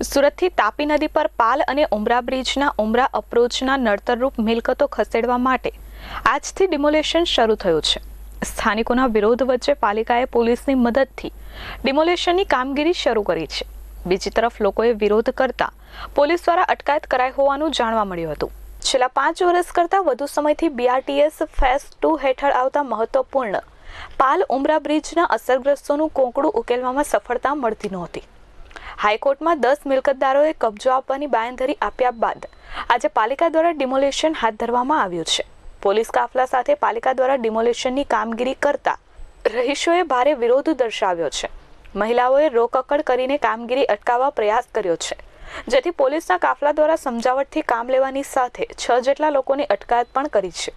સુરતથી તાપી નદી પર પાલ અને ઉમરા બ્રિજના ઉમરા અપ્રોચના નડતરરૂપ મિલકતો ખસેડવા માટે આજથી ડિમોલેશન શરૂ થયું છે। સ્થાનિકોના વિરોધ વચ્ચે પાલિકાએ પોલીસની મદદથી ડિમોલેશનની કામગીરી શરૂ કરી છે। બીજી તરફ લોકોએ વિરોધ કરતા પોલીસ દ્વારા અટકાયત કરાઈ હોવાનું જાણવા મળ્યું હતું। છેલ્લા 5 વર્ષ કરતાં વધુ સમયથી BRTS ફેઝ 2 હેઠળ આવતા મહત્વપૂર્ણ પાલ ઉમરા બ્રિજના અસરગ્રસ્તોનું કોંકડું ઉકેલવામાં સફળતા મળતી નહોતી। હાઈકોર્ટમાં 10 મિલકતદારોએ કબજો આપવાની બાંયધરી આપ્યા બાદ આજે પાલિકા દ્વારા ડિમોલેશન હાથ ધરવામાં આવ્યું છે। પોલીસ કાફલા સાથે પાલિકા દ્વારા ડિમોલેશનની કામગીરી કરતા રહીશોએ ભારે વિરોધ દર્શાવ્યો છે। મહિલાઓએ રોકકડ કરીને કામગીરી અટકાવવા પ્રયાસ કર્યો છે, જેથી પોલીસના કાફલા દ્વારા સમજાવટથી કામ લેવાની સાથે 6 જેટલા લોકોની અટકાયત પણ કરી છે।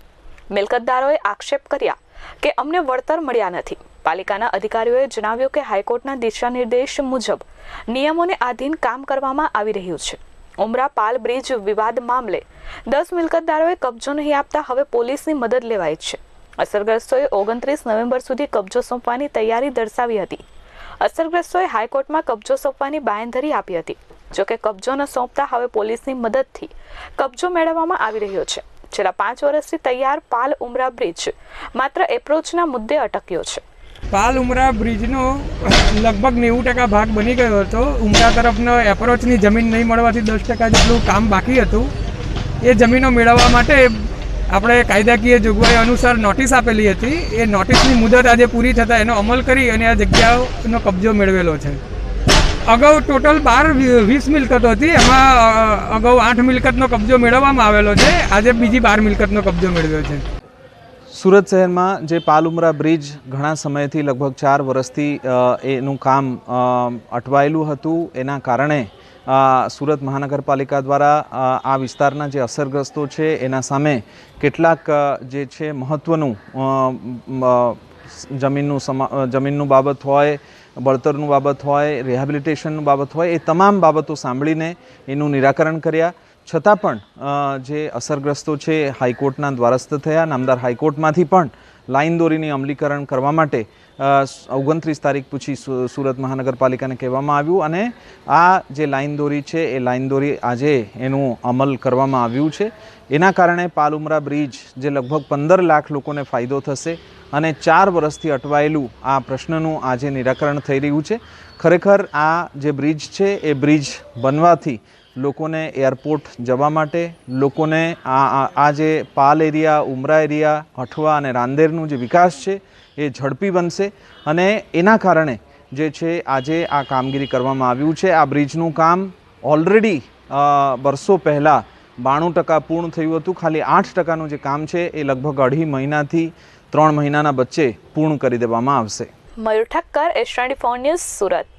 મિલકતદારોએ આક્ષેપ કર્યા કે અમને વળતર મળ્યા નથી। પાલિકાના અધિકારીઓએ જણાવ્યું કે હાઈકોર્ટના દિશાનિર્દેશ મુજબ નિયમોને આધીન કામ કરવામાં આવી રહ્યું છે। ઉમરા પાલ બ્રિજ વિવાદ મામલે 10 મિલકતદારોએ કબજો નહીં આપતા હવે પોલીસની મદદ લેવાઈ છે। અસરગ્રસ્તોએ 29 નવેમ્બર સુધી કબજો સોંપવાની તૈયારી દર્શાવી હતી। અસરગ્રસ્તોએ હાઈકોર્ટમાં કબજો સોંપવાની બાંયધરી આપી હતી, જોકે કબજો ન સોંપતા હવે પોલીસની મદદથી કબજો મેળવવામાં આવી રહ્યો છે। છેલ્લા 5 વર્ષથી તૈયાર પાલ ઉમરા બ્રિજ માત્ર એપ્રોચના મુદ્દે અટક્યો છે। પાલ ઉમરા બ્રિજનો લગભગ 90% ભાગ બની ગયો હતો। ઉમરા તરફનો એપ્રોચની જમીન નહીં મળવાથી 10% જેટલું કામ બાકી હતું। એ જમીનો મેળવવા માટે આપણે કાયદાકીય જોગવાઈ અનુસાર નોટિસ આપેલી હતી। એ નોટિસની મુદત આજે પૂરી થતાં એનો અમલ કરી અને આ જગ્યાનો કબજો મેળવેલો છે। અગાઉ ટોટલ 12-20 મિલકતો હતી, એમાં અગાઉ 8 મિલકતનો કબજો મેળવવામાં આવેલો છે। આજે બીજી 12 મિલકતનો કબજો મેળવ્યો છે। સુરત શહેરમાં જે પાલ ઉમરા બ્રિજ ઘણા સમયથી લગભગ 4 વર્ષથી એનું કામ અટવાયેલું હતું। એના કારણે સુરત મહાનગરપાલિકા દ્વારા આ વિસ્તારના જે અસરગ્રસ્તો છે એના સામે કેટલાક જે છે મહત્ત્વનું જમીનનું બાબત હોય, બળતરનું બાબત હોય, રિહેબિલિટેશનનું બાબત હોય, એ તમામ બાબતો સાંભળીને એનું નિરાકરણ કર્યા। છતાં પણ જે અસરગ્રસ્તો છે હાઈકોર્ટના દ્વારસ્થ થયા। નામદાર હાઈકોર્ટમાંથી પણ લાઈન દોરીની અમલીકરણ કરવા માટે 29 તારીખ પૂછી સુરત મહાનગરપાલિકાને કહેવામાં આવ્યું અને આ જે લાઈન દોરી છે એ લાઈન દોરી આજે એનું અમલ કરવામાં આવ્યું છે। એના કારણે પાલ ઉમરા બ્રિજ જે લગભગ 15 લાખ લોકોને ફાયદો થશે અને 4 વર્ષથી અટવાયેલું આ પ્રશ્નનું આજે નિરાકરણ થઈ રહ્યું છે। ખરેખર આ જે બ્રિજ છે એ બ્રિજ બનવાથી લોકોને એરપોર્ટ જવા માટે, લોકોને આ જે પાલ એરિયા, ઉમરા એરિયા, અઠવા અને રાંદેરનું જે વિકાસ છે એ ઝડપી બનશે અને એના કારણે જે છે આજે આ કામગીરી કરવામાં આવ્યું છે। આ બ્રિજનું કામ ઓલરેડી વર્ષો પહેલાં 92% પૂર્ણ થયું હતું। ખાલી 8%નું જે કામ છે એ લગભગ 2.5 મહિનાથી 3 મહિનાના વચ્ચે પૂર્ણ કરી દેવામાં આવશે। મયુર ઠક્કર, એસ24 ન્યૂઝ, સુરત।